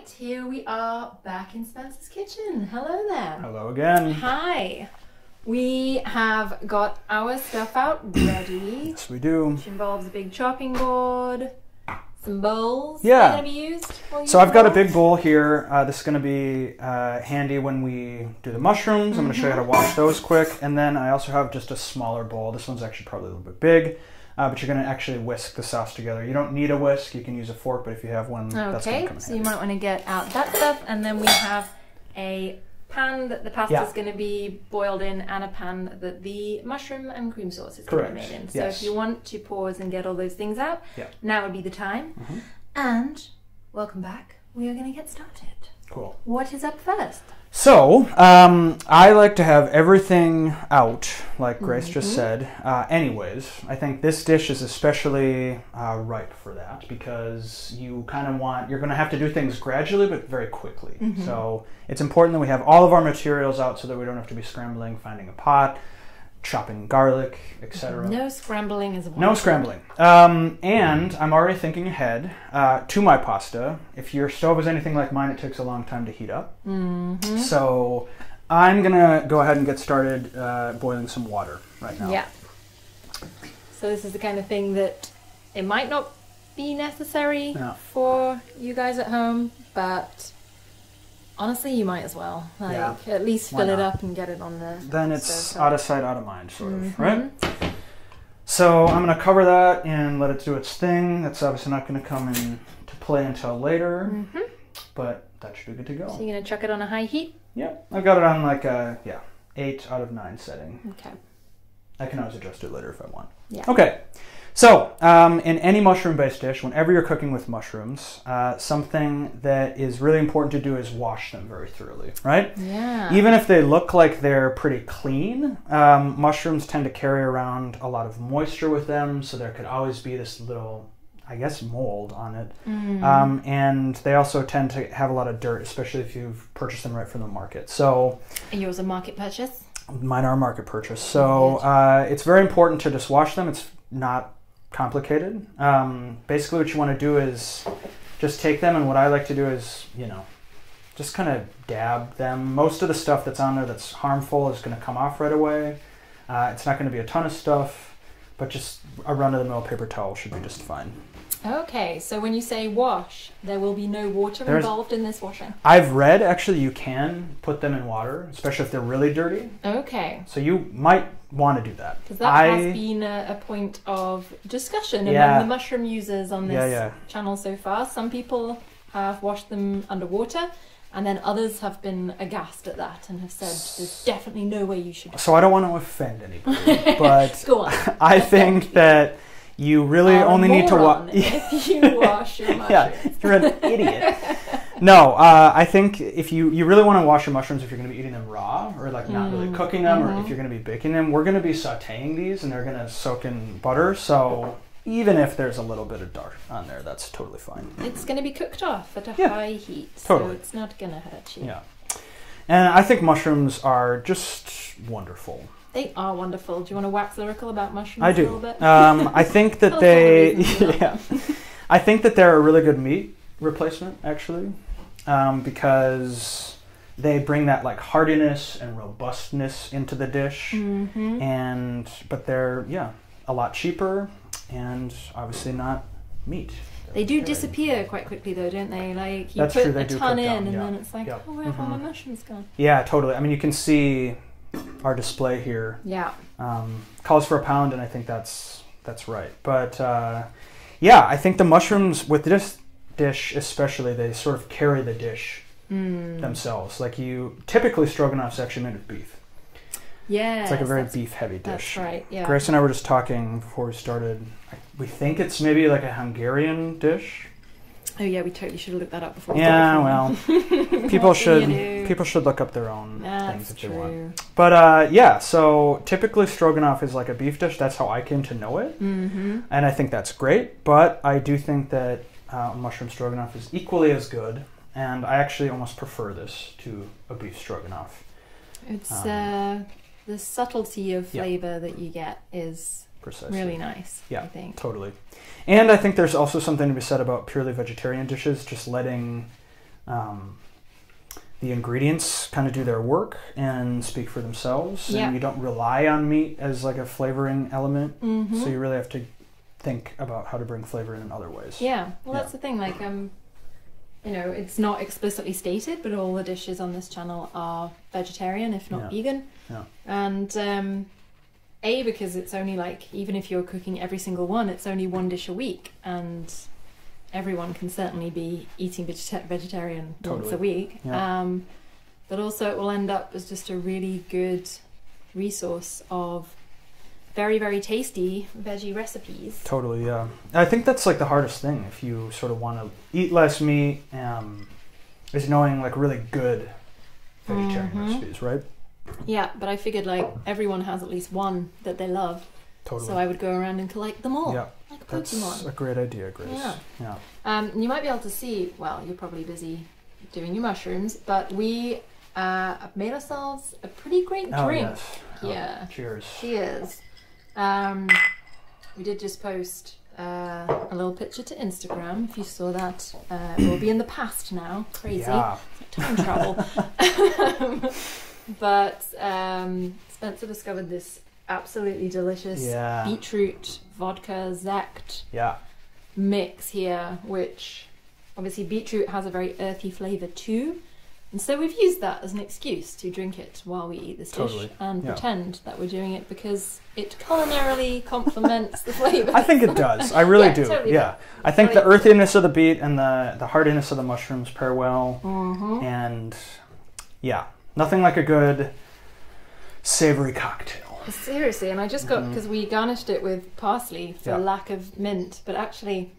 right, here we are back in Spencer's kitchen. Hello there. Hello again. Hi. We have got our stuff out ready. Yes, we do. Which involves a big chopping board, some bowls. Yeah. Going to be used. So I've got a big bowl here. This is going to be handy when we do the mushrooms. I'm going to show you how to wash those quick. And then I also have just a smaller bowl. This one's actually probably a little bit big. But you're going to actually whisk the sauce together. You don't need a whisk. You can use a fork, but if you have one, that's going to come in so handy. you might want to get out that stuff. And then we have a pan that the pasta is going to be boiled in, and a pan that the mushroom and cream sauce is going to be made in. So if you want to pause and get all those things out, now would be the time. And welcome back. We are going to get started. Cool. What is up first? So, I like to have everything out, like Grace just said. Anyways, I think this dish is especially ripe for that because you kind of you're going to have to do things gradually but very quickly. So it's important that we have all of our materials out so that we don't have to be scrambling, finding a pot, chopping garlic, etc. No scrambling is one. No scrambling. And I'm already thinking ahead to my pasta. If your stove is anything like mine, it takes a long time to heat up. So I'm going to go ahead and get started boiling some water right now. Yeah. So this is the kind of thing that it might not be necessary for you guys at home, but honestly, you might as well. At least fill it up and get it on the Then it's out of sight, out of mind, sort of, right? So I'm going to cover that and let it do its thing. That's obviously not going to come into play until later, but that should be good to go. So you're going to chuck it on a high heat? Yeah, I've got it on like a 8 out of 9 setting. Okay. I can always adjust it later if I want. Yeah. Okay. So, in any mushroom-based dish, whenever you're cooking with mushrooms, something that is really important to do is wash them very thoroughly, right? Yeah. Even if they look like they're pretty clean, mushrooms tend to carry around a lot of moisture with them, so there could always be this little, I guess, mold on it. And they also tend to have a lot of dirt, especially if you've purchased them right from the market. So, and yours a market purchase? Mine are a market purchase. So, it's very important to just wash them. It's not complicated. Basically what you want to do is just take them, and what I like to do is, just kind of dab them. Most of the stuff that's on there that's harmful is going to come off right away. It's not going to be a ton of stuff, but just a run-of-the-mill paper towel should be just fine. Okay, so when you say wash, there will be no water involved in this washing? I've read, actually, you can put them in water, especially if they're really dirty. Okay. So you might want to do that. Because that has been a point of discussion among the mushroom users on this channel so far. Some people have washed them underwater, and then others have been aghast at that and have said there's definitely no way you should do that. So I don't want to offend anybody, but Go on. I think that you really only need to wash. If you wash your mushrooms. Yeah, you're an idiot. No, I think if you really want to wash your mushrooms if you're going to be eating them raw, or like not really cooking them, or if you're going to be baking them. We're going to be sautéing these, and they're going to soak in butter. So even if there's a little bit of dirt on there, that's totally fine. It's going to be cooked off at a high heat, totally. So it's not going to hurt you. Yeah, and I think mushrooms are just wonderful. They are wonderful. Do you want to wax lyrical about mushrooms I do. a little bit? I think that I think that they're a really good meat replacement, actually, because they bring that like hardiness and robustness into the dish, but they're a lot cheaper and obviously not meat. They do disappear quite quickly, though, don't they? Like you That's put true, they a do ton cook in, down, and then it's like, oh, where have all my mushrooms gone? Yeah, totally. I mean, you can see our display here. Yeah. Calls for a pound, and I think that's right. But I think the mushrooms with this dish especially, they sort of carry the dish themselves. Like typically Stroganoff's actually made of beef. Yeah. It's like a very beef heavy dish. That's right, yeah. Grace and I were just talking before we started. We think it's maybe like a Hungarian dish. Oh yeah, we totally should have looked that up before. Yeah, well, people should look up their own things if they want. But so typically Stroganoff is like a beef dish. That's how I came to know it, and I think that's great. But I do think that mushroom stroganoff is equally as good, and I actually almost prefer this to a beef stroganoff. It's the subtlety of flavor that you get is really nice. Yeah, I think. Totally. And I think there's also something to be said about purely vegetarian dishes, just letting The ingredients kind of do their work and speak for themselves, yeah. and you don't rely on meat as like a flavoring element. So you really have to think about how to bring flavor in other ways. Yeah, well, that's the thing. Like, you know, it's not explicitly stated, but all the dishes on this channel are vegetarian, if not vegan. Yeah. And because it's only like, even if you're cooking every single one, it's only one dish a week, and everyone can certainly be eating vegetarian once a week. Yeah. But also it will end up as just a really good resource of very, very tasty veggie recipes. Totally, yeah. I think that's like the hardest thing if you sort of want to eat less meat, is knowing like really good vegetarian recipes, right? Yeah, but I figured like everyone has at least one that they love. Totally. So I would go around and collect them all. Yeah. Like a That's Pokemon. a great idea, Grace. Yeah. You might be able to see, well, you're probably busy doing your mushrooms, but we have made ourselves a pretty great drink. Yes. Yeah. Cheers. Cheers. We did just post a little picture to Instagram. If you saw that, it will be in the past now. Crazy. Yeah. It's like time travel. But Spencer discovered this absolutely delicious beetroot vodka zect mix here, which obviously beetroot has a very earthy flavour too, and so we've used that as an excuse to drink it while we eat this dish and pretend that we're doing it because it culinarily complements the flavour. I think it does. I really do. Totally I think the earthiness of the beet and the heartiness of the mushrooms pair well, and nothing like a good savory cocktail. Seriously, and I just got, because we garnished it with parsley for lack of mint, but actually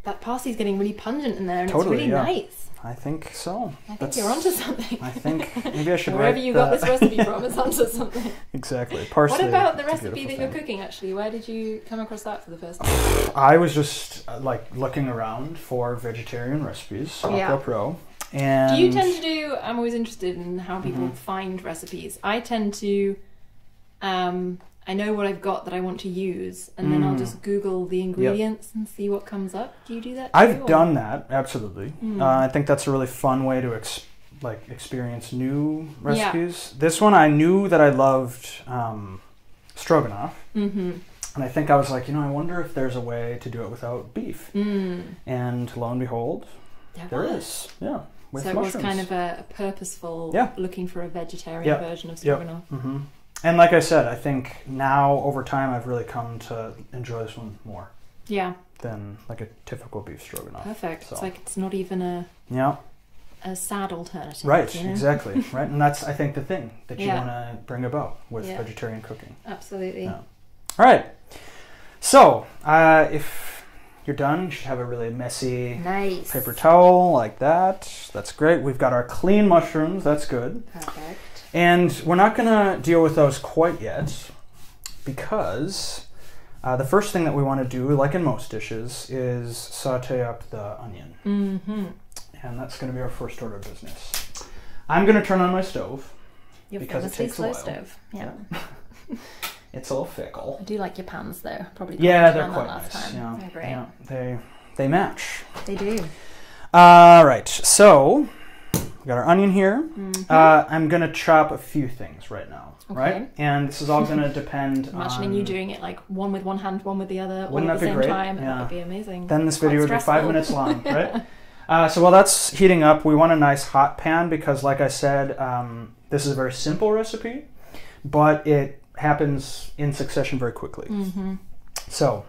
that parsley's getting really pungent in there, and it's really nice. I think so. I think you're onto something. I think maybe I should Wherever you got this recipe from, it's onto something. Exactly. Parsley. What about the recipe that you're cooking, actually? Where did you come across that for the first time? I was just like looking around for vegetarian recipes on GoPro. And do you tend to do, I'm always interested in how people find recipes. I tend to I know what I've got that I want to use, and then I'll just Google the ingredients and see what comes up. Do you do that too? I've done that, absolutely. I think that's a really fun way to experience new recipes. This one, I knew that I loved Stroganoff, and I think I was like, I wonder if there's a way to do it without beef. And lo and behold, there is. Yeah. With so mushrooms. It was kind of a purposeful looking for a vegetarian version of Stroganoff. And like I said, I think now over time I've really come to enjoy this one more. Yeah. Than like a typical beef stroganoff. Perfect. So. It's like it's not even a sad alternative. Right, exactly. Right. And that's I think the thing that you want to bring about with vegetarian cooking. Absolutely. Yeah. All right. So if you're done, you should have a really messy paper towel like that. That's great. We've got our clean mushrooms. That's good. Perfect. And we're not going to deal with those quite yet because the first thing that we want to do, like in most dishes, is saute up the onion. And that's going to be our first order of business. I'm going to turn on my stove because it takes a while. Stove. Yeah. It's a little fickle. I do like your pans though. Probably they're quite nice. Yeah, they're great. Yeah, they match. They do. All right, so we got our onion here. I'm going to chop a few things right now, right? And this is all going to depend on... Imagining you doing it like one with one hand, one with the other, all at the same time. That would be amazing. Then this video would be 5 minutes long, right? So while that's heating up, we want a nice hot pan because, like I said, this is a very simple recipe, but it happens in succession very quickly. So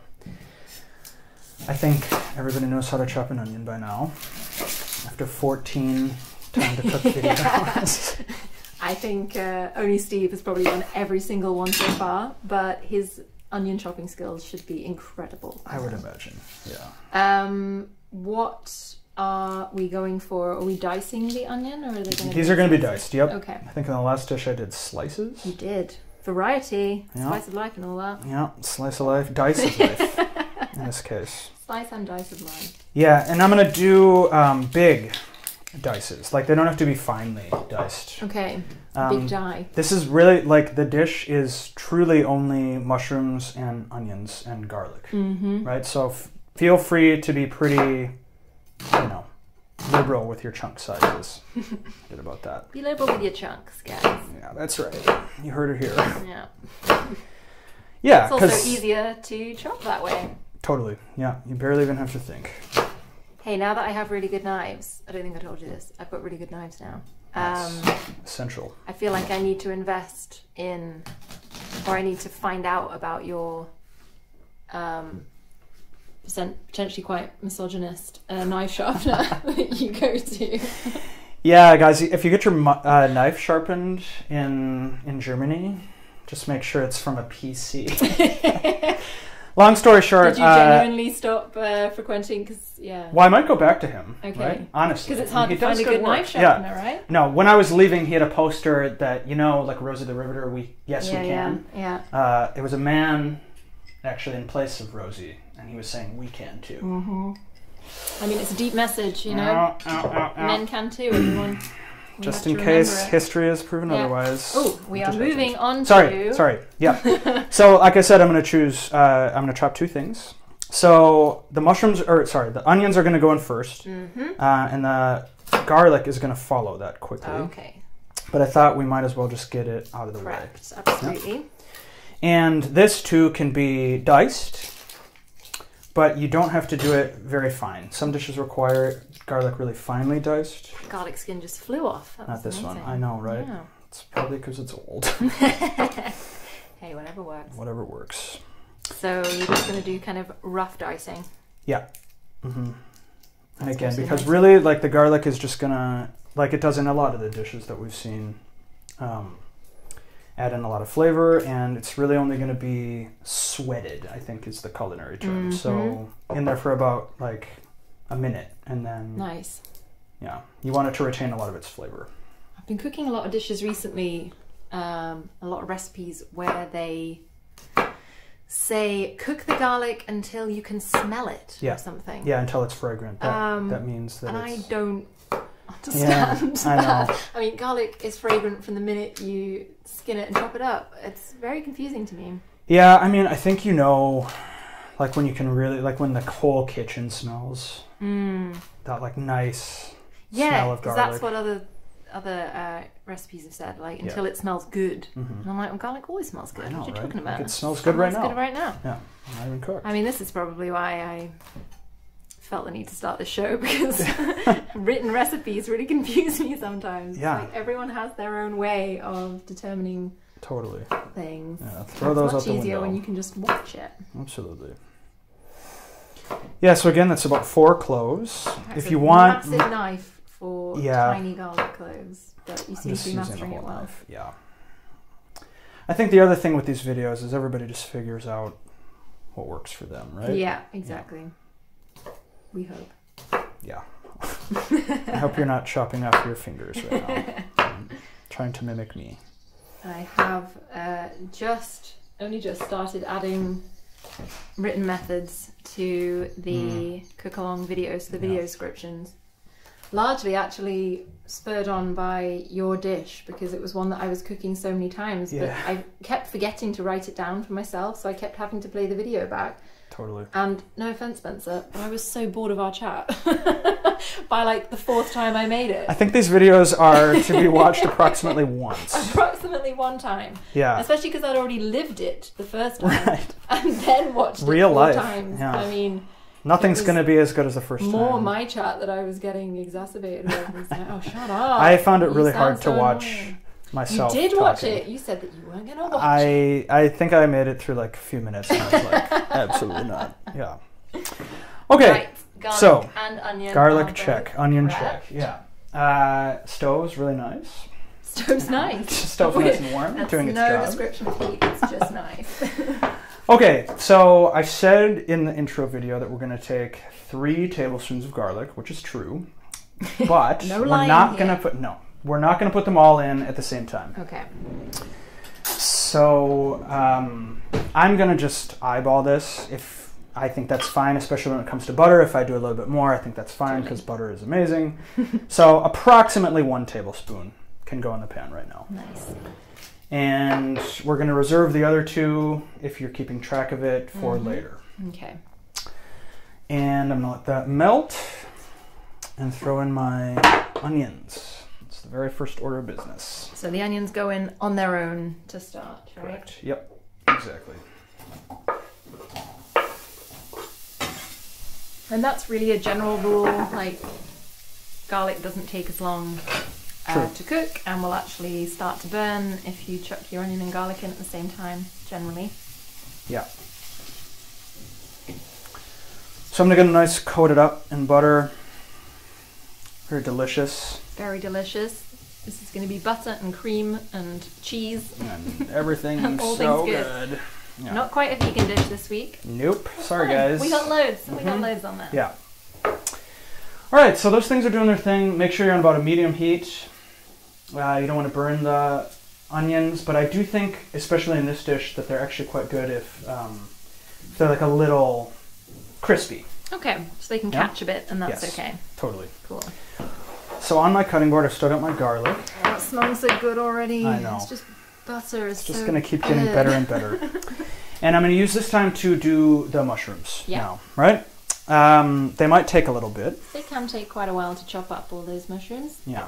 I think everybody knows how to chop an onion by now. After 14... time to cook videos. I think only Steve has probably done every single one so far, but his onion chopping skills should be incredible. I would imagine, yeah. What are we going for? Are we dicing the onion, or are they going to These are going to be diced, yep. Okay. I think in the last dish I did slices. You did. Variety, slice of life and all that. Yeah, slice of life, dice of life, in this case. Slice and dice of life. Yeah, and I'm going to do big dices. Like, they don't have to be finely diced. Okay, big die. This is really, like, the dish is truly only mushrooms and onions and garlic, right? So feel free to be pretty, liberal with your chunk sizes. Good about that. Be liberal with your chunks, guys. Yeah, that's right. You heard it here. Yeah. Yeah. It's also easier to chop that way. Totally. Yeah. You barely even have to think. Hey, now that I have really good knives, I don't think I told you this, I've got really good knives now. Essential. I feel like I need to invest in, or I need to find out about your potentially quite misogynist knife sharpener that you go to. Yeah, guys, if you get your knife sharpened in Germany, just make sure it's from a PC. Long story short, did you genuinely stop frequenting? Because well, I might go back to him. Okay, right? Honestly, because it's hard to find a good knife sharpener, right? No, when I was leaving, he had a poster that like Rosie the Riveter. We can. Yeah. It was a man actually in place of Rosie, and he was saying we can too. Mm-hmm. I mean, it's a deep message, you know. Men can too. Everyone. Just in case history has proven otherwise. Oh, we are moving on to... Sorry. Yeah. So, like I said, I'm going to choose... I'm going to chop two things. So, the onions are going to go in first. Mm-hmm. And the garlic is going to follow that quickly. Okay. But I thought we might as well just get it out of the way. Absolutely. Yeah. And this, too, can be diced. But you don't have to do it very fine. Some dishes require garlic really finely diced. Garlic skin just flew off. Not this one. I know, right? Yeah. It's probably because it's old. Hey, whatever works. Whatever works. So you're just going to do kind of rough dicing. Yeah. Mm-hmm. And again, because really, like, the garlic is just going to, like it does in a lot of the dishes that we've seen, add in a lot of flavor, and it's really only going to be sweated, I think is the culinary term. Mm-hmm. So in there for about like a minute, and then nice. Yeah, you want it to retain a lot of its flavor. I've been cooking a lot of dishes recently, a lot of recipes where they say cook the garlic until you can smell it or something. Yeah, until it's fragrant. That means that. And I don't understand that. I know. I mean, garlic is fragrant from the minute you skin it and chop it up. It's very confusing to me. Yeah, I mean, I think like when you can really, like when the whole kitchen smells that like nice smell of garlic. Yeah, that's what other recipes have said, like until it smells good. Mm-hmm. And I'm like, well, garlic always smells good. What are you talking about? Like it smells good right now. It smells good right now. Yeah, not even cooked. I mean, this is probably why I felt the need to start this show, because written recipes really confuse me sometimes. Yeah. Like everyone has their own way of determining things. Yeah, throw those out the window. It's much easier when you can just watch it. Absolutely. Yeah, so again, that's about 4 cloves. Okay, if so you want... massive knife for tiny garlic cloves, but you seem to be mastering it well. Knife. Yeah. I think the other thing with these videos is everybody just figures out what works for them, right? Yeah, exactly. Yeah. We hope. Yeah. I hope you're not chopping off your fingers right now. Trying to mimic me. I have only just started adding written methods to the cook-along videos, the video descriptions. Largely actually spurred on by your dish, because it was one that I was cooking so many times, but I kept forgetting to write it down for myself, so I kept having to play the video back. Totally. And no offense, Spencer, but I was so bored of our chat by like the 4th time I made it. I think these videos are to be watched approximately once. Approximately one time. Yeah. Especially because I'd already lived it the first time. Right. And then watched Real it 4 life. times. Yeah. I mean... Nothing's going to be as good as the first time. More my chat that I was getting exacerbated with. Was like, oh, shut up. I found it really hard to watch myself. You did watch it. You said that you weren't going to watch it. I think I made it through like a few minutes and I was like, absolutely not. Yeah. Okay. Right. Garlic and onion. Garlic check. Onion check. Yeah. Stove's really nice. Stove's nice. Stove's nice and warm. That's doing its job. No description of heat. It's just nice. Okay, so I said in the intro video that we're going to take 3 tablespoons of garlic, which is true, but we're not going to put them all in at the same time. Okay. So I'm going to just eyeball this. If I think that's fine, especially when it comes to butter. If I do a little bit more, I think that's fine because butter is amazing. So approximately 1 tablespoon can go in the pan right now. Nice. And we're going to reserve the other 2, if you're keeping track of it, for later. Okay. And I'm going to let that melt. and throw in my onions. It's the very first order of business. So the onions go in on their own to start, right? Correct. Yep, exactly. And that's really a general rule, like garlic doesn't take as long to cook and will actually start to burn if you chuck your onion and garlic in at the same time, generally. Yeah. So I'm going to nice coat it up in butter. Very delicious. Very delicious. This is going to be butter and cream and cheese. And everything all so things good. Yeah. Not quite a vegan dish this week. Nope. Sorry, fine. guys. We got loads. We got loads on that. Yeah. All right, so those things are doing their thing. Make sure you're on about a medium heat. You don't want to burn the onions, but I do think, especially in this dish, that they're actually quite good if they're like a little crispy. Okay, so they can catch a bit, and that's okay. Totally. Cool. So on my cutting board, I've still got my garlic. Oh, it smells so good already. I know. It's just butter. It's just so going to keep getting better and better. And I'm going to use this time to do the mushrooms now, right? They might take a little bit. They can take quite a while to chop up all those mushrooms. Yeah,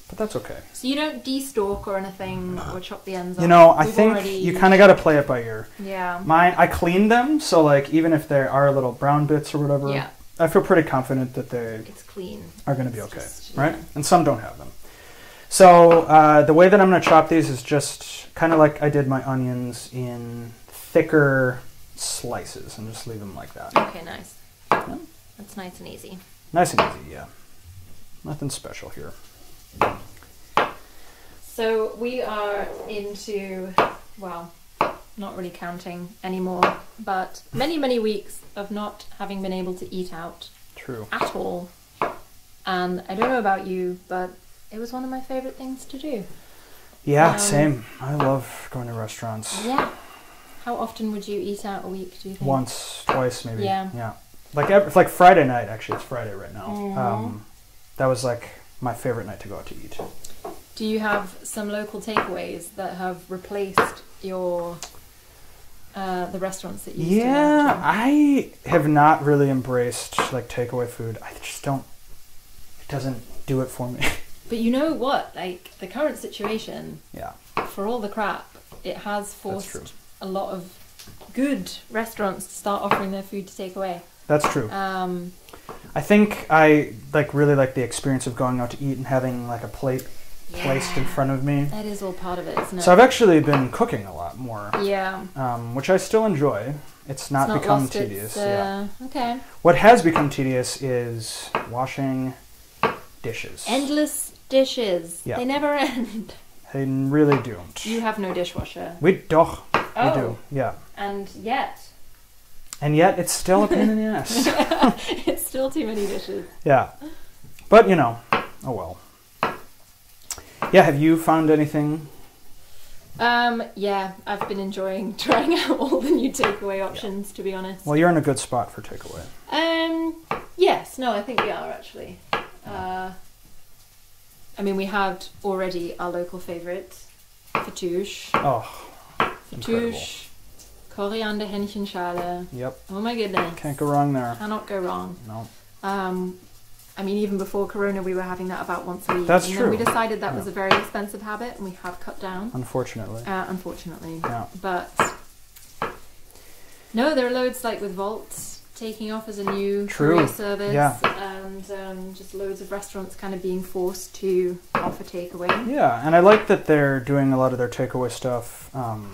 but that's okay. So you don't de-stalk or anything or chop the ends off? You know, I think you kind of got to play it by ear. Yeah. I cleaned them, so like even if there are little brown bits or whatever, I feel pretty confident that it's clean. Are going to be okay, right? And some don't have them. So the way that I'm going to chop these is just kind of like I did my onions in thicker slices and just leave them like that. Okay, nice. Yeah. That's nice and easy. Nice and easy, yeah. Nothing special here. So we are into, well, not really counting anymore, but many, many weeks of not having been able to eat out. True. At all. And I don't know about you, but it was one of my favorite things to do. Yeah, same. I love going to restaurants. Yeah. How often would you eat out a week, do you think? Once, twice, maybe. Yeah. Like Friday night, actually. It's Friday right now. That was like my favorite night to go out to eat. Do you have some local takeaways that have replaced your the restaurants that you used to go to? Yeah, I have not really embraced like takeaway food. I just don't. It doesn't do it for me. But you know what? Like the current situation. Yeah. For all the crap, it has forced a lot of good restaurants to start offering their food to take away. That's true. I think I really like the experience of going out to eat and having like a plate placed in front of me. That is all part of it, isn't it? So I've actually been cooking a lot more. Yeah. Which I still enjoy. It's not become tedious. Okay. What has become tedious is washing dishes. Endless dishes. Yeah. They never end. They really don't. You have no dishwasher. We do. Yeah. And yet, it's still a pain in the ass. It's still too many dishes. Yeah. But, oh well. Yeah, have you found anything? Yeah, I've been enjoying trying out all the new takeaway options, to be honest. Well, you're in a good spot for takeaway. Yes, no, I think we are actually. I mean, we had already our local favourite, Fatouche. Oh, Fatouche, Koriander Hähnchenschale. Yep. Oh my goodness. Can't go wrong there. Cannot go wrong. No. I mean, even before Corona, we were having that about once a week. That's true. Then we decided that was a very expensive habit, and we have cut down. Unfortunately. Unfortunately. Yeah. But no, there are loads like with Volts taking off as a new courier service, and just loads of restaurants kind of being forced to offer takeaway. Yeah, and I like that they're doing a lot of their takeaway stuff on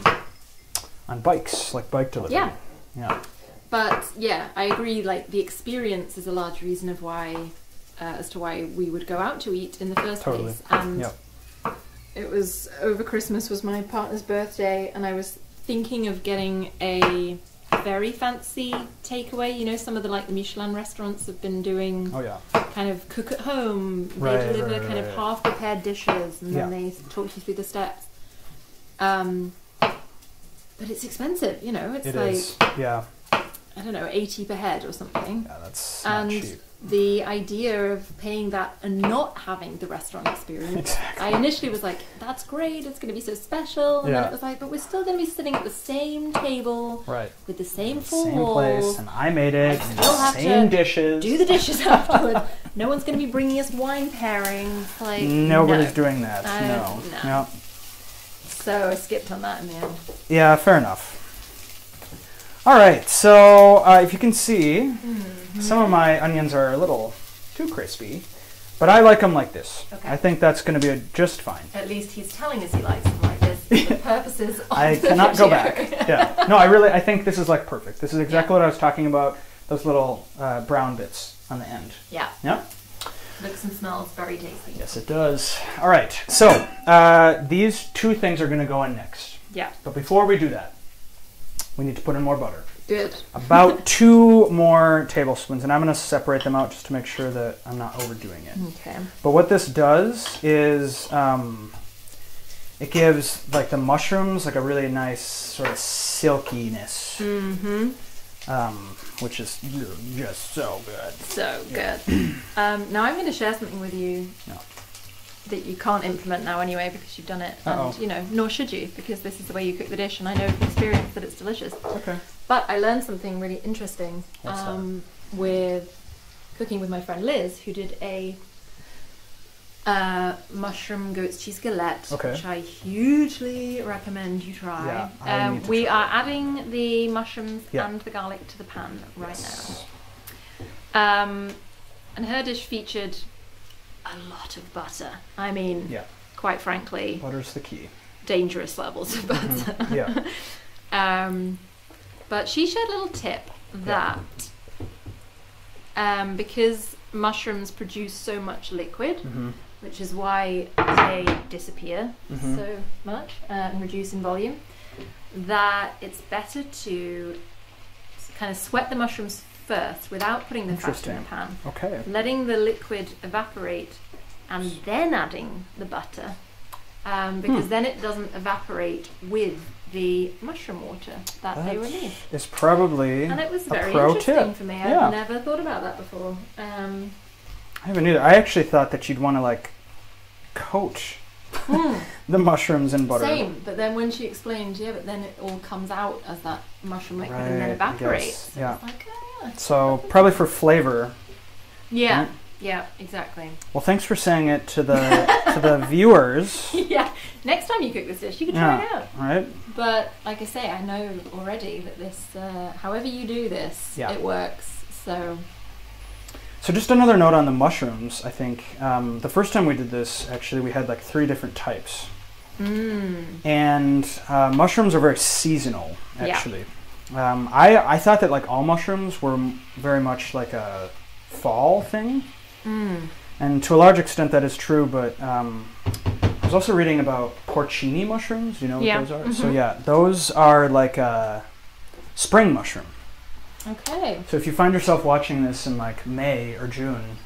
bikes, like bike delivery. Yeah. Yeah. But yeah, I agree. Like the experience is a large reason of why, as to why we would go out to eat in the first place. And it was over Christmas was my partner's birthday, and I was thinking of getting a very fancy takeaway. You know, some of the the Michelin restaurants have been doing kind of cook at home. They deliver kind of half prepared dishes, and then they talk you through the steps. But it's expensive, It's I don't know, 80 per head or something. Yeah, that's not cheap. And the idea of paying that and not having the restaurant experience. Exactly. I initially was like, that's great, it's going to be so special. And then it was like, but we're still going to be sitting at the same table. Right. With the same four walls. Place, and I made it. I still have same to dishes. do the dishes afterwards. No one's going to be bringing us wine pairings. Like nobody's doing that. No. So I skipped on that in the end. Yeah, fair enough. All right, so if you can see, some of my onions are a little too crispy, but I like them like this. Okay. I think that's going to be just fine. At least he's telling us he likes them like this for the purposes of I cannot go back. Yeah. No, I think this is like perfect. This is exactly what I was talking about, those little brown bits on the end. Yeah. Yeah. Looks and smells very tasty. Yes, it does. All right, so these two things are going to go in next. Yeah. But before we do that, we need to put in more butter. Good. About 2 more tablespoons, and I'm going to separate them out just to make sure that I'm not overdoing it. Okay. But what this does is it gives like the mushrooms like a really nice sort of silkiness, which is just so good. So good. Now I'm going to share something with you. No. That you can't implement now anyway because you've done it. And, you know, nor should you, because this is the way you cook the dish, and I know from experience that it's delicious. Okay. But I learned something really interesting with cooking with my friend Liz, who did a mushroom goat's cheese galette, which I hugely recommend you try. Yeah, we are adding the mushrooms and the garlic to the pan right now. And her dish featured a lot of butter. I mean, quite frankly, butter's the key. Dangerous levels of butter. But she shared a little tip that because mushrooms produce so much liquid, which is why they disappear so much and reduce in volume, that it's better to kind of sweat the mushrooms first without putting the fat in the pan. Okay. Letting the liquid evaporate and then adding the butter, because then it doesn't evaporate with the mushroom water that they release. It's probably and it was very pro interesting tip. for me. I've never thought about that before. I haven't either. I actually thought that you'd want to like coat the mushrooms in butter. Same, but then when she explained, but then it all comes out as that mushroom liquid and then evaporates. So it's like, so probably for flavor. Yeah. Right? Yeah, exactly. Well, thanks for saying it to the viewers. Yeah. Next time you cook this dish, you can try it out. Right. But like I say, I know already that this, however you do this, it works. So just another note on the mushrooms. I think the first time we did this, actually, we had like 3 different types. And mushrooms are very seasonal, actually. I thought that like all mushrooms were very much like a fall thing. And to a large extent that is true, but I was also reading about porcini mushrooms. Do you know what those are? So those are like a spring mushroom. Okay. So if you find yourself watching this in like May or June,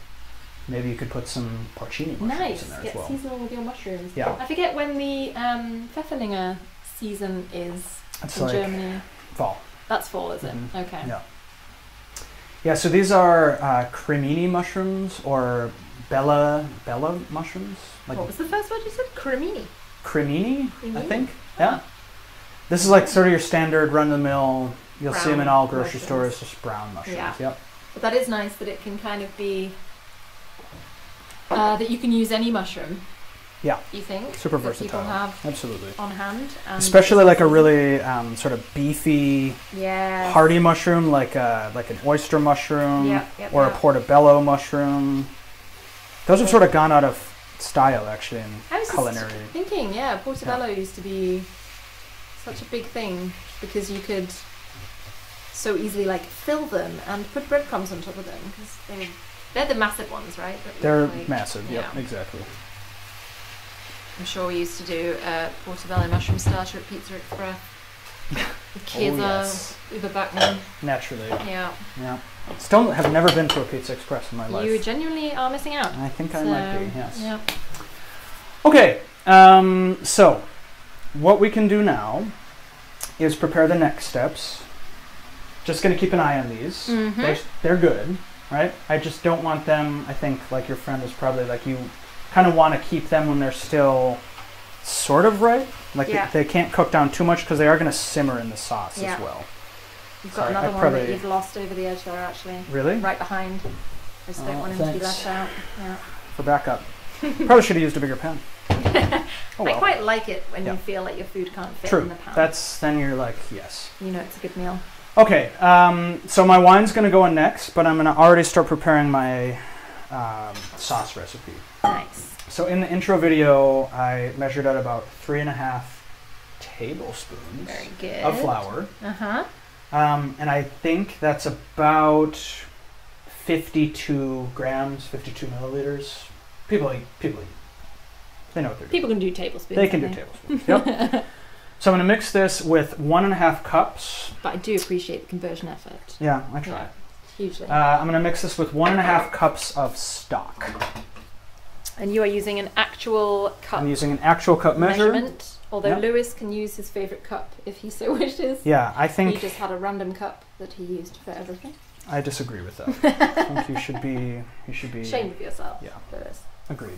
maybe you could put some porcini mushrooms in there as well. Get seasonal with your mushrooms. Yeah. I forget when the Pfefferlinger season is in Germany. Fall. That's fall, is it? Okay. Yeah. Yeah, so these are cremini mushrooms or bella mushrooms. Like what was the first word you said? Cremini. Cremini, I think. Yeah. This is like sort of your standard run-of-the-mill. You'll see them in all grocery stores, just brown mushrooms. Yeah. Yep. But that is nice that it can kind of be that you can use any mushroom. Yeah. You think? Super versatile. People have absolutely on hand. And especially like a really sort of beefy, hearty mushroom, like an oyster mushroom or a portobello mushroom. Those have sort of gone out of style, actually, in culinary. I was thinking, portobello used to be such a big thing because you could so easily like fill them and put breadcrumbs on top of them because they're the massive ones, right? They're massive. Yep, exactly. I'm sure we used to do a portobello mushroom starter at Pizza Express. The kids are uber backmen. Naturally. Yeah. Yeah. Still have never been to a Pizza Express in my life. You genuinely are missing out. I think I might be, yes. Yeah. Okay, so what we can do now is prepare the next steps. Just going to keep an eye on these. They're good, right? I just don't want them, I think, like your friend was probably like you kind of want to keep them when they're still sort of right. Like they can't cook down too much because they are going to simmer in the sauce as well. You've got another one that you've lost over the edge there, actually. Really? Right behind. Just don't want him to be left out. Yeah. For backup. Probably should have used a bigger pan. I quite like it when you feel like your food can't fit in the pan. Then you're like, yes. You know it's a good meal. Okay, so my wine's going to go in next, but I'm going to already start preparing my sauce recipe. Nice. So in the intro video, I measured out about 3.5 tablespoons of flour. And I think that's about 52 grams, 52 milliliters. People eat. They know what they're doing. People can do tablespoons. They can do tablespoons. Yep. So I'm going to mix this with 1.5 cups. But I do appreciate the conversion effort. Yeah, I try. Yeah, hugely. I'm going to mix this with 1.5 cups of stock. And you are using an actual cup. I'm using an actual cup measurement. Although Lewis can use his favourite cup if he so wishes. Yeah, I think he just had a random cup that he used for everything. I disagree with that. I think you should be ashamed of yourself. Yeah. Lewis. Agreed.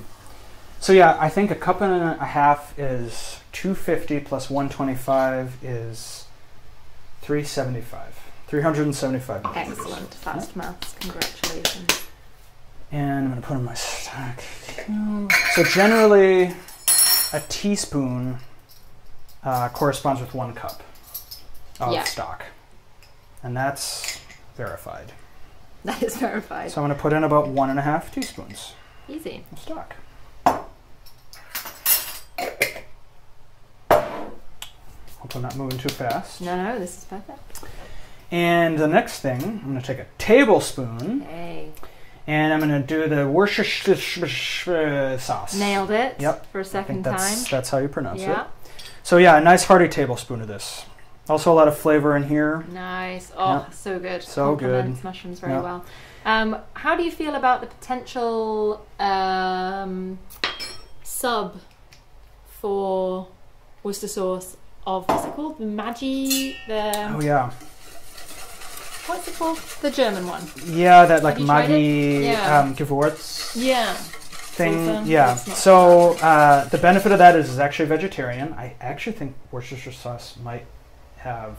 So yeah, I think a cup and a half is 250 plus 125 is 375. 375 milliliters. Excellent. Fast maths. Congratulations. And I'm going to put in my stock. So generally, a teaspoon corresponds with 1 cup of stock. And that's verified. That is verified. So I'm going to put in about 1.5 teaspoons. Easy. Of stock. Hope I'm not moving too fast. No, this is perfect. And the next thing, I'm going to take a tablespoon. Hey. And I'm going to do the Worcestershire sauce. Nailed it. Yep. For a second time. That's how you pronounce it. So yeah, a nice hearty tablespoon of this. Also a lot of flavor in here. Nice. Oh, so good. So complements mushrooms very well. How do you feel about the potential sub for Worcester sauce of, what's it called? The Maggi? Oh yeah. What's it called? The German one. Yeah, that like Maggi Gewurz thing. Awesome. Yeah. So the benefit of that is it's actually vegetarian. I actually think Worcestershire sauce might have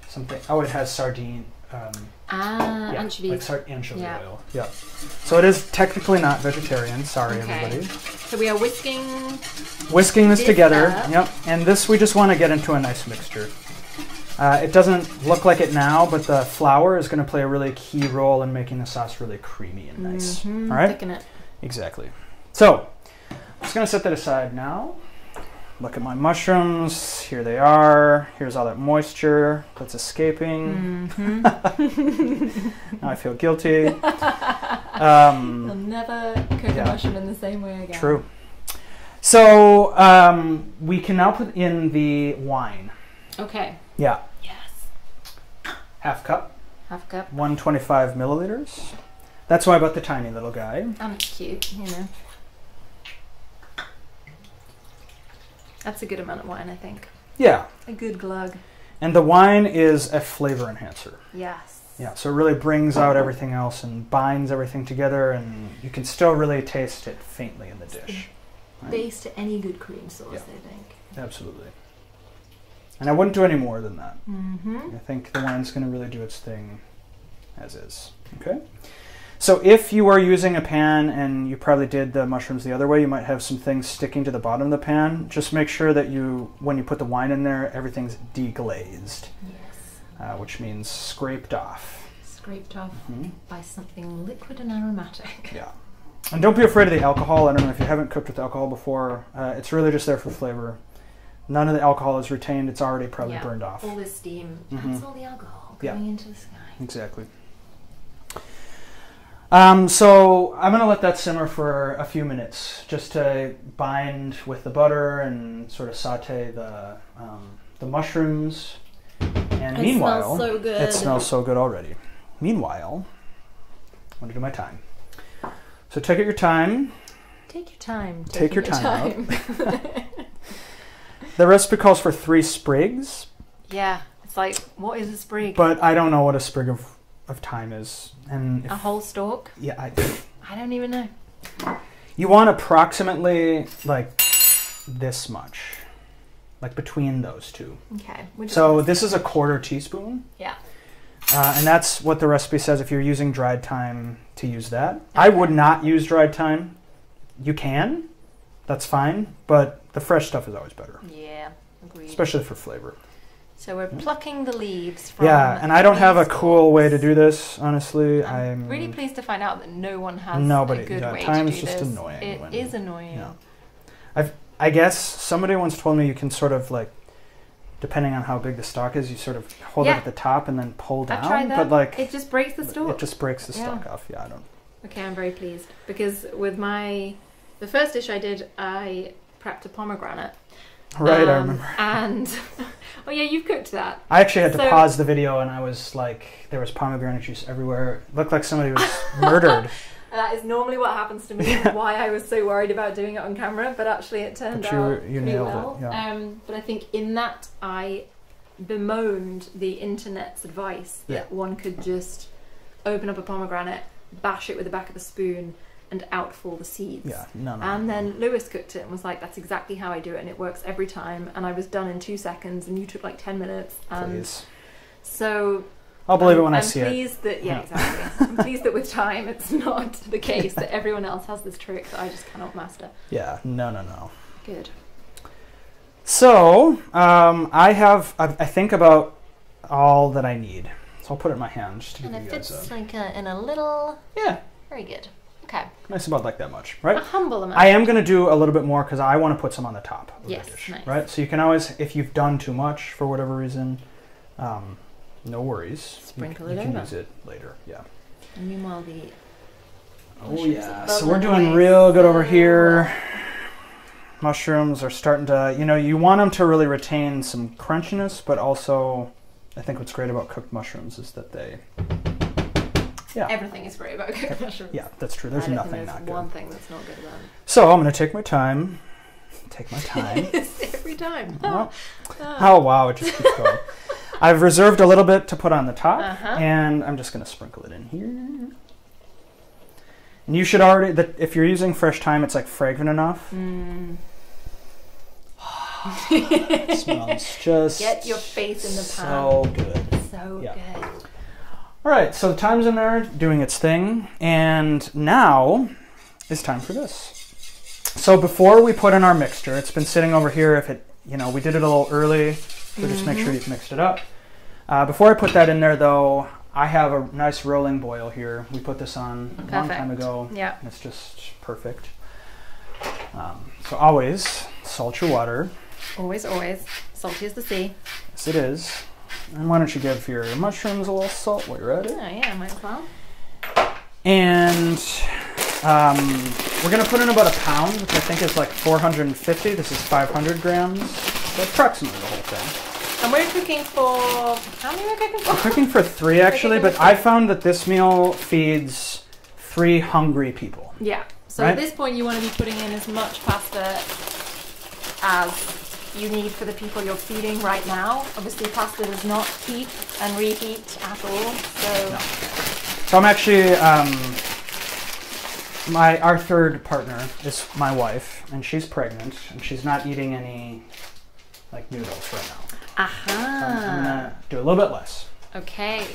something. Oh, it has sardine. Anchovies. Like anchovy oil. Yeah. So it is technically not vegetarian. Sorry, everybody. So we are whisking this together. Yep. And this we just want to get into a nice mixture. It doesn't look like it now, but the flour is going to play a really key role in making the sauce really creamy and nice. All right? Thicken it. Exactly. So, I'm just going to set that aside now. Look at my mushrooms. Here they are. Here's all that moisture that's escaping. Now I feel guilty. I'll never cook a mushroom in the same way again. True. So, we can now put in the wine. Okay. Yeah. Yes. Half cup. 125 milliliters. That's why I bought the tiny little guy. And it's cute, you know. That's a good amount of wine, I think. Yeah. A good glug. And the wine is a flavor enhancer. Yes. Yeah, so it really brings out everything else and binds everything together, and you can still really taste it faintly in the dish. Base to any good cream sauce, I think. Absolutely. And I wouldn't do any more than that. I think the wine's going to really do its thing as is. Okay? So if you are using a pan and you probably did the mushrooms the other way, you might have some things sticking to the bottom of the pan. Just make sure that when you put the wine in there, everything's deglazed. Yes. Which means scraped off. Scraped off by something liquid and aromatic. Yeah. And don't be afraid of the alcohol. I don't know if you haven't cooked with alcohol before. It's really just there for flavor. None of the alcohol is retained. It's already probably burned off. All this steam. That's all the alcohol going into the sky. Exactly. So I'm going to let that simmer for a few minutes just to bind with the butter and sort of saute the mushrooms. And meanwhile, smells so good. It smells so good already. Meanwhile, I'm going to do my time. So take your time. Take your time. Take your time. The recipe calls for 3 sprigs. Yeah, it's like, what is a sprig? But I don't know what a sprig of thyme is. And a whole stalk? Yeah, I don't even know. You want approximately like this much, like between those two. Okay. So this is a 1/4 teaspoon. Yeah. And that's what the recipe says if you're using dried thyme to use that. Okay. I would not use dried thyme. You can. That's fine. But the fresh stuff is always better. Yeah, agreed. Especially for flavor. So we're plucking the leaves from... Yeah, and I don't have a cool way to do this, honestly. I'm really pleased to find out that no one has a good way to do this. Thyme is just annoying. It is annoying. Yeah. I guess somebody once told me you can sort of like, depending on how big the stalk is, you sort of hold it at the top and then pull down. I've tried that. But like, it just breaks the stalk. It just breaks the stalk off. Yeah, I don't... Okay, I'm very pleased. Because with the first dish I did, I prepped a pomegranate. Right, I remember. And, oh yeah, you've cooked that. I actually had to pause the video and I was like, there was pomegranate juice everywhere. It looked like somebody was murdered. That is normally what happens to me, why I was so worried about doing it on camera, but actually it turned out you nailed it, yeah. But I think in that I bemoaned the internet's advice that one could just open up a pomegranate, bash it with the back of a spoon, and out fall the seeds. Yeah, and then Lewis cooked it and was like, that's exactly how I do it and it works every time. And I was done in 2 seconds and you took like 10 minutes. And please. So I'll believe it when I see it. I'm pleased that, exactly. I'm pleased that with time it's not the case that everyone else has this trick that I just cannot master. Yeah, no. Good. So, I think about all that I need. So I'll put it in my hand just to give you guys And it fits like in a little... Yeah. Very good. Okay. Nice, about like that much, right? A humble amount. I am going to do a little bit more because I want to put some on the top of the dish, nice. right? So you can always, if you've done too much for whatever reason, no worries. Sprinkle you it can over. use it later, yeah. And meanwhile, so we're doing real good over here. Mushrooms are starting to, you want them to really retain some crunchiness, but also, I think what's great about cooked mushrooms is that they... Yeah. Everything is great about cooked mushrooms. Yeah, that's true. There's nothing not good. One thing that's not good about it. So I'm going to take my time. Every time. Oh, wow, it just keeps going. I've reserved a little bit to put on the top, and I'm just going to sprinkle it in here. And you should already, if you're using fresh thyme, it's like fragrant enough. It smells just... Get your face in the pan. So good. So good. All right, so the thyme's in there doing its thing, and now it's time for this. So before we put in our mixture, it's been sitting over here. If it, we did it a little early, so just make sure you've mixed it up. Before I put that in there, though, I have a nice rolling boil here. We put this on a long time ago. Yeah, and it's just perfect. So always salt your water. Always, salty as the sea. Yes, it is. And why don't you give your mushrooms a little salt while you're at it? Oh, yeah, might as well. And we're going to put in about a pound, which I think is like 450. This is 500 grams, so approximately the whole thing. And we're cooking for... How many are we cooking for? We're cooking for 3, actually, but I found that this meal feeds 3 hungry people. Yeah. So at this point, you want to be putting in as much pasta as you need for the people you're feeding right now. Obviously, pasta does not heat and reheat at all. So I'm actually our third partner is my wife, and she's pregnant, and she's not eating any like noodles right now. So I'm gonna do a little bit less. Okay.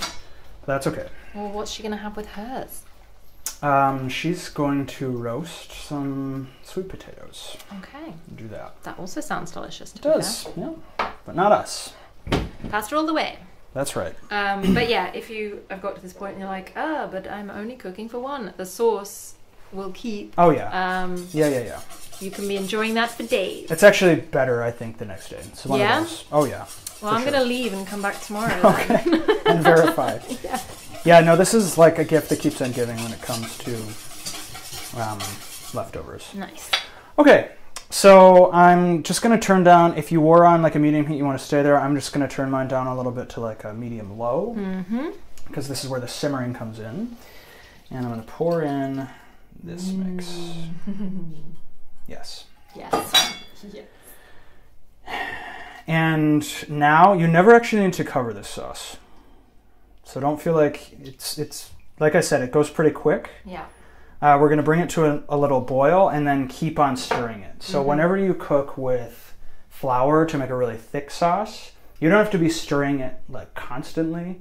That's okay. Well, what's she gonna have with hers? She's going to roast some sweet potatoes. Okay. Do that. That also sounds delicious. It does, yeah. But not us. Pasta all the way. That's right. But yeah, if you have got to this point and you're like, but I'm only cooking for one, the sauce will keep. Oh, yeah. Yeah. You can be enjoying that for days. It's actually better, I think, the next day. It's one of those. Oh, yeah. Well, I'm going to leave and come back tomorrow. Okay. And verify. Yeah. Yeah, no, this is like a gift that keeps on giving when it comes to leftovers. Nice. Okay, so I'm just going to turn down, if you were on like a medium heat, you want to stay there, I'm just going to turn mine down a little bit to like a medium low. Because this is where the simmering comes in. And I'm going to pour in this mix. Yes. Yes. And now you never actually need to cover this sauce. So don't feel like it's like I said, it goes pretty quick. Yeah. We're going to bring it to a little boil and then keep on stirring it. So whenever you cook with flour to make a really thick sauce, you don't have to be stirring it like constantly.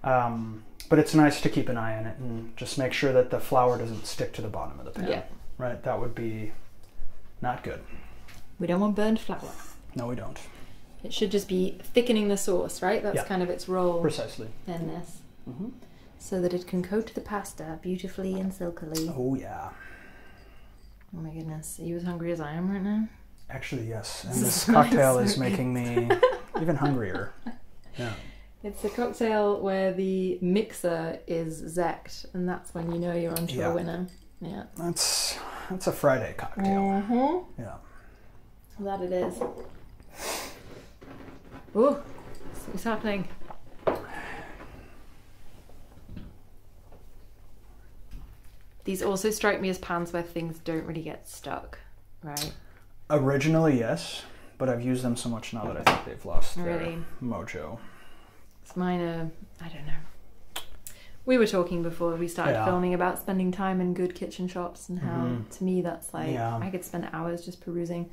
But it's nice to keep an eye on it and just make sure that the flour doesn't stick to the bottom of the pan. Yeah. Right? That would be not good. We don't want burned flour. No, we don't. It should just be thickening the sauce, right? That's kind of its role. Precisely. In this. So that it can coat the pasta beautifully and silkily. Oh, yeah. Oh my goodness. Are you as hungry as I am right now? Actually, yes. And this cocktail is making me even hungrier. Yeah. It's a cocktail where the mixer is Zect, and that's when you know you're onto a winner. Yeah. That's a Friday cocktail. Yeah. That it is. Ooh, something's happening. These also strike me as pans where things don't really get stuck, right? Originally, yes, but I've used them so much now that I think they've lost their mojo. It's mine, I don't know. We were talking before we started filming about spending time in good kitchen shops and how, to me, that's like, I could spend hours just perusing.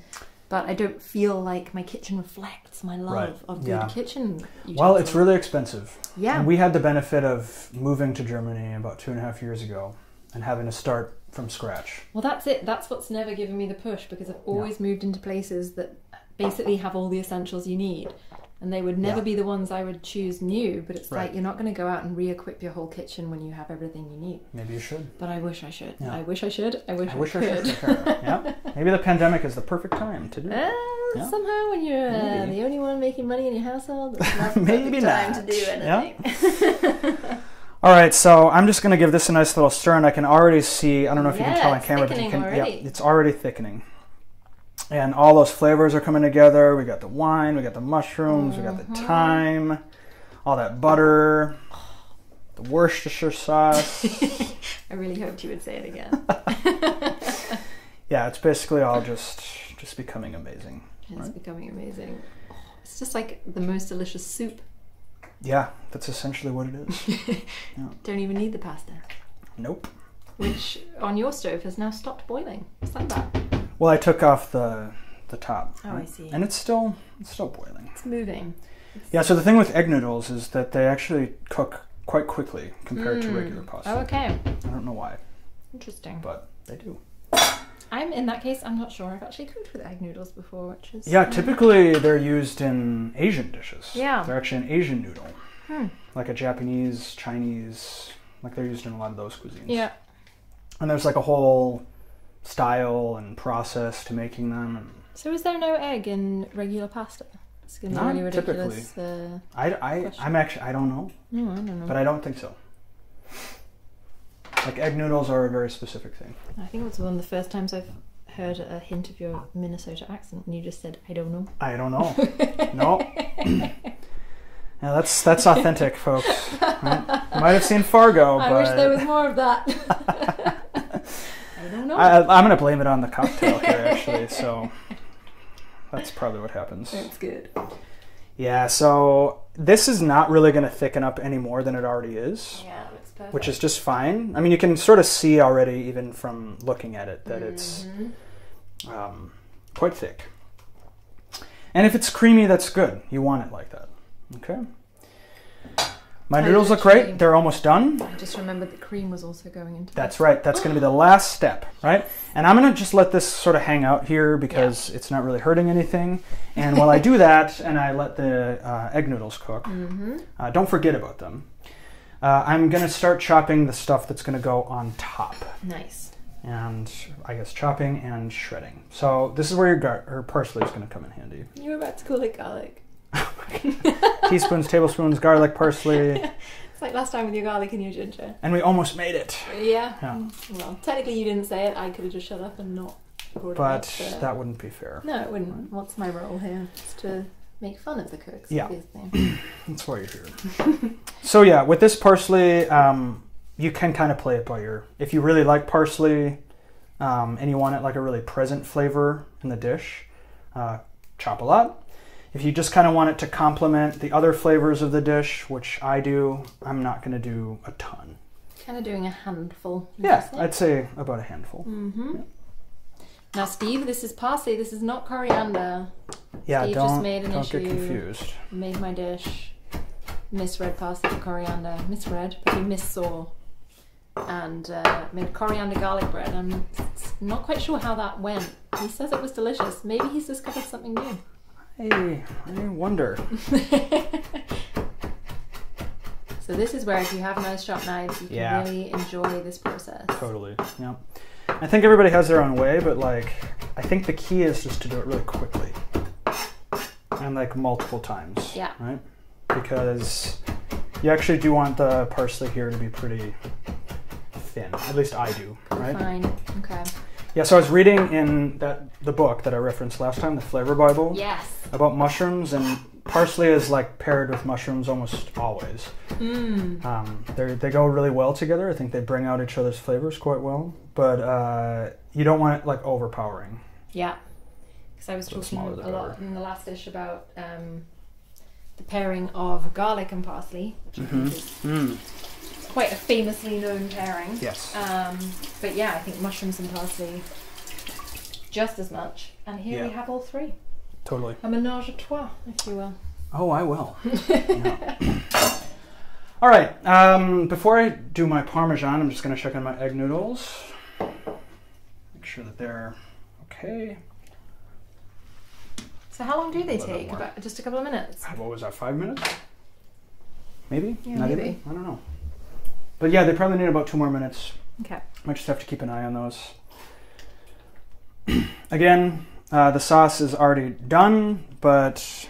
But I don't feel like my kitchen reflects my love of good kitchen utensils. Well, it's really expensive. Yeah. And we had the benefit of moving to Germany about 2.5 years ago and having to start from scratch. Well, that's it. That's what's never given me the push, because I've always moved into places that basically have all the essentials you need. And they would never be the ones I would choose new, but it's like you're not going to go out and re-equip your whole kitchen when you have everything you need. Maybe you should. But I wish I should. Yeah. I wish I should. I wish I could. Yeah. Maybe the pandemic is the perfect time to do it. Somehow when you're the only one making money in your household, it's not maybe the time to do anything. Yeah. All right, so I'm just going to give this a nice little stir, and I can already see, I don't know if you can tell on camera, but you can, it's already thickening. And all those flavors are coming together. We got the wine, we got the mushrooms, we got the thyme, all that butter, the Worcestershire sauce. I really hoped you would say it again. Yeah, it's basically all just becoming amazing. It's becoming amazing. It's just like the most delicious soup. Yeah, that's essentially what it is. Don't even need the pasta. Nope. Which on your stove has now stopped boiling. What's that about? Well, I took off the top. Oh, I see. And it's still boiling. It's moving. Yeah, so the thing with egg noodles is that they actually cook quite quickly compared to regular pasta. Oh, okay. I don't know why. Interesting. But they do. In that case, I'm not sure. I've actually cooked with egg noodles before, which is... Yeah, typically they're used in Asian dishes. Yeah. They're actually an Asian noodle. Like a Japanese, Chinese, like they're used in a lot of those cuisines. Yeah. And there's like a whole style and process to making them. And so is there no egg in regular pasta? It's going to be really ridiculous. I don't know. No, I don't know. But I don't think so. Like egg noodles are a very specific thing. I think it was one of the first times I've heard a hint of your Minnesota accent when you just said, I don't know. I don't know. No. Yeah, that's authentic, folks. Right? Might have seen Fargo, I wish there was more of that. I don't know. I'm going to blame it on the cocktail here, actually. So that's probably what happens. That's good. Yeah, so this is not really going to thicken up any more than it already is. Yeah, it looks perfect. Which is just fine. I mean, you can sort of see already, even from looking at it, that it's quite thick. And if it's creamy, that's good. You want it like that. Okay. My noodles look great. They're almost done. I just remembered the cream was also going into That's right. That's going to be the last step, right? And I'm going to just let this sort of hang out here because it's not really hurting anything. And while I do that and I let the egg noodles cook, don't forget about them. I'm going to start chopping the stuff that's going to go on top. Nice. And I guess chopping and shredding. So this is where your parsley is going to come in handy. You were about to call it garlic. Teaspoons, tablespoons, garlic, parsley. It's like last time with your garlic and your ginger. And we almost made it. Yeah. Well, technically you didn't say it. I could have just shut up and not recorded But that wouldn't be fair. No, it wouldn't. What's my role here? It's to make fun of the cooks, obviously. That's why you're here. So yeah, with this parsley, you can kind of play it by ear. If you really like parsley and you want it like a really present flavor in the dish, chop a lot. If you just kind of want it to complement the other flavors of the dish, which I do, I'm not going to do a ton. Kind of doing a handful. Yeah, I'd say about a handful. Yeah. Now, Steve, this is parsley. This is not coriander. Yeah, Steve don't just made an get issue. confused. Made my dish. misread parsley for coriander. Misread, but he missaw. And made coriander garlic bread. I'm not quite sure how that went. He says it was delicious. Maybe he's discovered something new. I wonder. So this is where if you have nice sharp knives, you can really enjoy this process. Totally, yeah. I think everybody has their own way, but like, I think the key is just to do it really quickly. And like multiple times. Yeah. Right? Because you actually do want the parsley here to be pretty thin. At least I do, right? Fine, okay. Yeah, so I was reading in the book that I referenced last time, the Flavor Bible. Yes. About mushrooms, and parsley is like paired with mushrooms almost always. They go really well together. I think they bring out each other's flavors quite well, but you don't want it like overpowering. Yeah, because I was talking a lot in the last dish about the pairing of garlic and parsley, which is quite a famously known pairing. Yes. But yeah, I think mushrooms and parsley just as much. And here we have all three. Totally. A ménage à trois, if you will. Oh, I will. All right. Before I do my Parmesan, I'm just going to check on my egg noodles. Make sure that they're okay. So how long do they take? About just a couple of minutes? What was that, 5 minutes? Maybe? Yeah, Not maybe. even? I don't know. But yeah, they probably need about 2 more minutes. Okay. Might just have to keep an eye on those. Again, the sauce is already done, but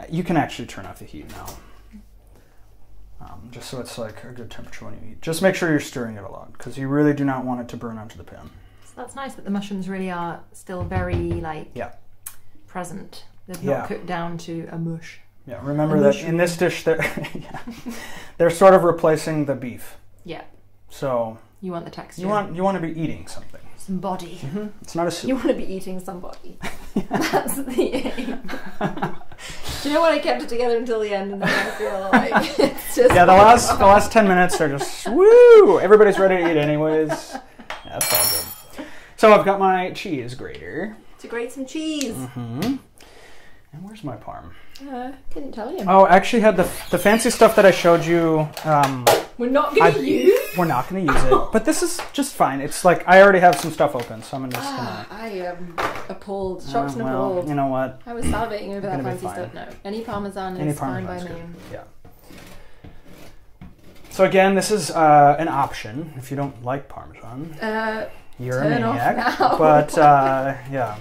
you can actually turn off the heat now. Just so it's like a good temperature when you eat. Just make sure you're stirring it a lot, because you really do not want it to burn onto the pan. So that's nice that the mushrooms really are still very present. They've not cooked down to a mush. Yeah, remember that in this dish, they're sort of replacing the beef. Yeah. So you want the texture. You want to be eating something. Some body. It's not a soup. You want to be eating somebody. That's the aim. Do you know what? I kept it together until the end, and then I feel like it's just the last 10 minutes are just woo. Everybody's ready to eat anyways. That's all good. So I've got my cheese grater to grate some cheese. And where's my parm? Couldn't tell you. Oh, I actually had the fancy stuff that I showed you. We're not going to use? We're not going to use it. But this is just fine. It's like I already have some stuff open, so I'm just going to... I am appalled. Shocked and appalled. You know what? I was salivating over that fancy stuff. No. Any Parmesan is fine by me. Yeah. So again, this is an option if you don't like Parmesan. You're a maniac. But yeah.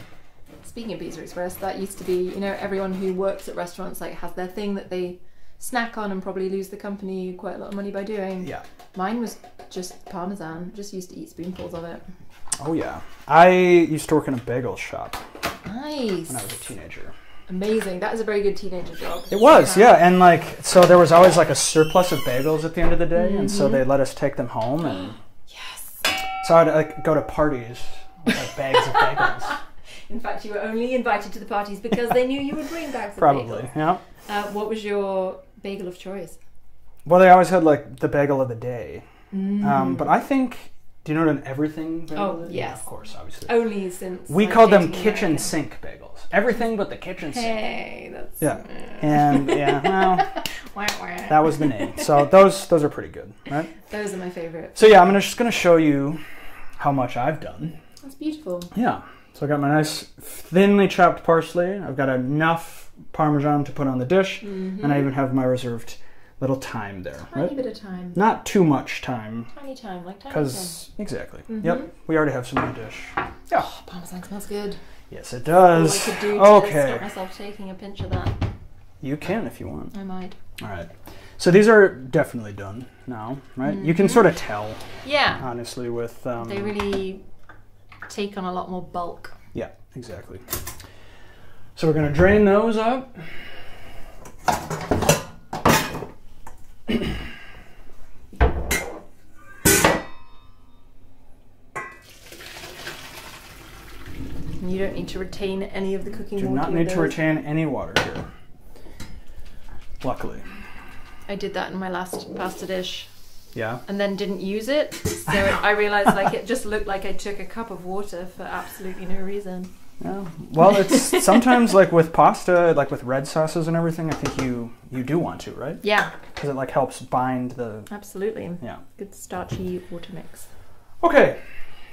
Speaking of Pizza Express, that used to be, you know, everyone who works at restaurants like has their thing that they snack on and probably lose the company quite a lot of money by doing. Yeah. Mine was just Parmesan. Just used to eat spoonfuls of it. Oh yeah. I used to work in a bagel shop. Nice. When I was a teenager. Amazing. That is a very good teenager job. It was, yeah. And like, so there was always like a surplus of bagels at the end of the day, and so they let us take them home. And yes. So I'd like go to parties with like bags of bagels. In fact, you were only invited to the parties because they knew you would bring bags of Probably, bagels. Yeah. What was your bagel of choice? Well, they always had like the bagel of the day. But I think, do you know what an everything bagel is? Yes. Yeah, of course, obviously. Only since... We called them kitchen sink bagels. Everything but the kitchen sink. Hey, that's... Yeah. And well, that was the name. So those are pretty good, right? Those are my favorite. So yeah, I'm just going to show you how much I've done. That's beautiful. Yeah. So I got my nice thinly chopped parsley. I've got enough Parmesan to put on the dish. And I even have my reserved little thyme there. Tiny bit of thyme. Not too much thyme. Tiny thyme, like thyme. Because, exactly. Yep. We already have some in the dish. Yeah. Oh, Parmesan smells good. Yes, it does. All I could do to stop myself taking a pinch of that. You can if you want. I might. All right. So these are definitely done now, right? You can sort of tell. Yeah. Honestly, with... they really take on a lot more bulk. Yeah, exactly. So we're going to drain those up. You don't need to retain any of the cooking water. Do not need to retain any water here. Luckily. I did that in my last pasta dish. Yeah. And then didn't use it. So I realized like it just looked like I took a cup of water for absolutely no reason. Yeah. Well, it's sometimes like with pasta, like with red sauces and everything, I think you do want to, right? Yeah. Because it like helps bind the... Absolutely. Yeah. Good starchy water mix. Okay.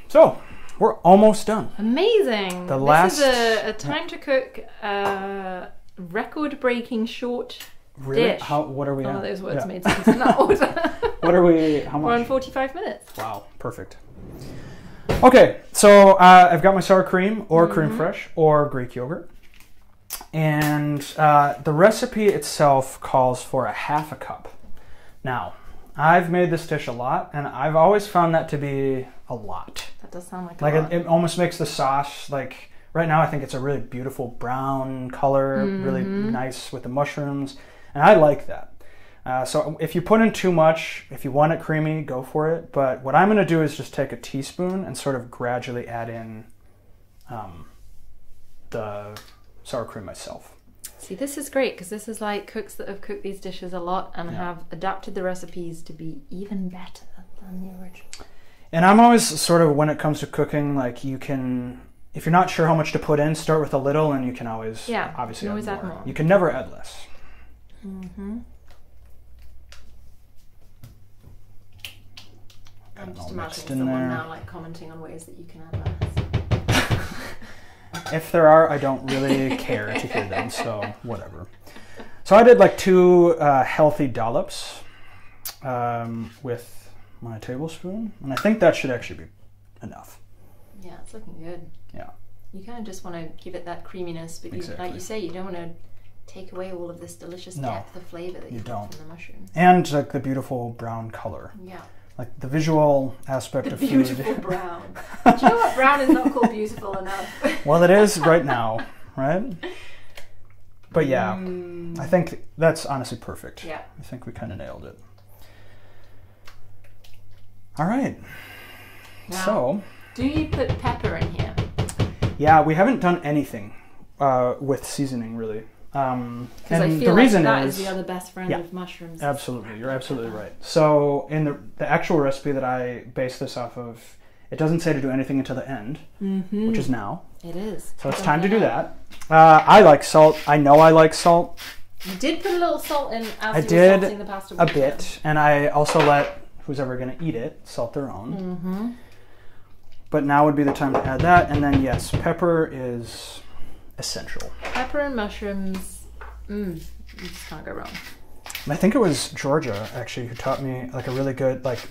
So, we're almost done. Amazing. This is a time to cook record-breaking short dish. What are we None at? of those words made sense in that order. What are we... How much? We're on 45 minutes. Wow. Perfect. Okay, so I've got my sour cream or creme fraiche or Greek yogurt. And the recipe itself calls for a half a cup. Now, I've made this dish a lot, and I've always found that to be a lot. That does sound like a lot. It almost makes the sauce, like, right now I think it's a really beautiful brown color, really nice with the mushrooms, and I like that. So if you put in too much, if you want it creamy, go for it. But what I'm going to do is just take a teaspoon and sort of gradually add in the sour cream myself. See, this is great because this is like cooks that have cooked these dishes a lot and have adapted the recipes to be even better than the original. And I'm always sort of, when it comes to cooking, like you can, if you're not sure how much to put in, start with a little and you can always, obviously add more. You can never add less. I'm just imagining someone now like commenting on ways that you can add less. If there are, I don't really care to hear them, so whatever. So I did like 2 healthy dollops with my tablespoon, and I think that should actually be enough. Yeah, it's looking good. Yeah. You kind of just want to give it that creaminess, but like you say, you don't want to take away all of this delicious depth of flavor that you get from the mushrooms. And like the beautiful brown color. Yeah. Like the visual aspect of food. Beautiful brown. Do you know what? Brown is not called beautiful enough. Well, it is right now, right? But yeah, I think that's honestly perfect. Yeah. I think we kind of nailed it. All right. Now, so, do you put pepper in here? Yeah, we haven't done anything with seasoning really. Because I feel like that is the other best friend of mushrooms. Absolutely, you're absolutely right. So in the actual recipe that I base this off of, it doesn't say to do anything until the end, which is now. It is. So it's time to do that. I like salt. I know I like salt. You did put a little salt in as you were salting the pasta. A bit, and I also let who's ever going to eat it salt their own. But now would be the time to add that, and then yes, pepper is essential. Pepper and mushrooms, you just can't go wrong. I think it was Georgia actually who taught me like a really good, like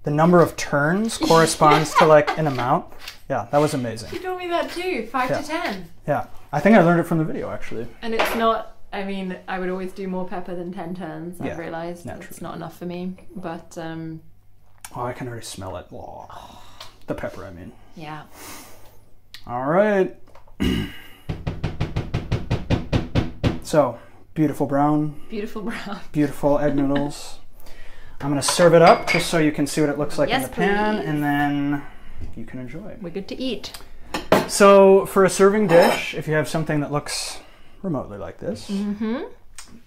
the number of turns corresponds to like an amount. Yeah, that was amazing. She taught me that too, 5 to 10. Yeah, I think I learned it from the video actually. And it's not, I mean, I would always do more pepper than 10 turns. I've realised it's not enough for me, but oh, I can already smell it. Oh, the pepper, I mean. Yeah. All right. So, beautiful brown. Beautiful brown. Beautiful egg noodles. I'm going to serve it up just so you can see what it looks like in the pan, and then you can enjoy it. We're good to eat. So, for a serving dish, if you have something that looks remotely like this,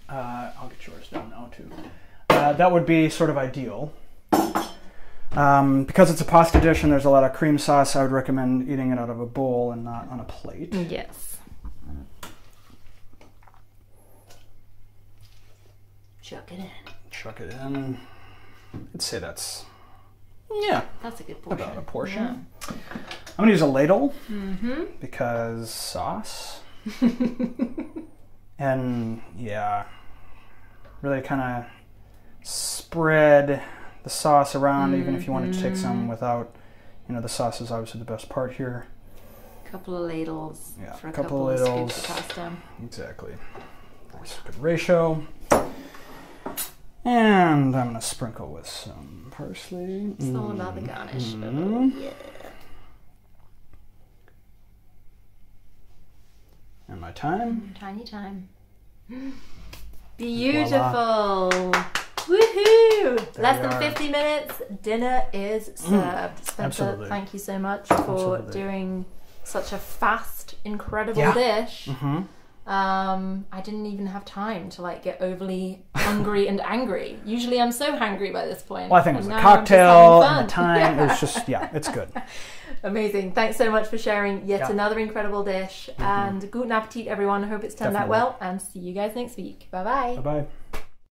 I'll get yours down now too. That would be sort of ideal. Because it's a pasta dish and there's a lot of cream sauce, I would recommend eating it out of a bowl and not on a plate. Yes. Chuck it in. Chuck it in. I'd say that's that's a good portion. About a portion. Yeah. I'm gonna use a ladle because sauce. And really kind of spread the sauce around, even if you wanted to take some without, the sauce is obviously the best part here. A couple of ladles for a couple of scoops of pasta. Exactly. Nice, good ratio. And I'm going to sprinkle with some parsley. It's all about the garnish. Oh, yeah. And my thyme. Tiny thyme. Beautiful. Woohoo! Less than 50 minutes, dinner is served. Spencer, absolutely. Thank you so much for doing such a fast, incredible dish. I didn't even have time to get overly hungry and angry. Usually I'm so hangry by this point. Well, I think it was the cocktail and the time. It was just, it's good. Amazing. Thanks so much for sharing yet another incredible dish. And Guten Appetit, everyone. I hope it's turned out well. And see you guys next week. Bye-bye. Bye-bye.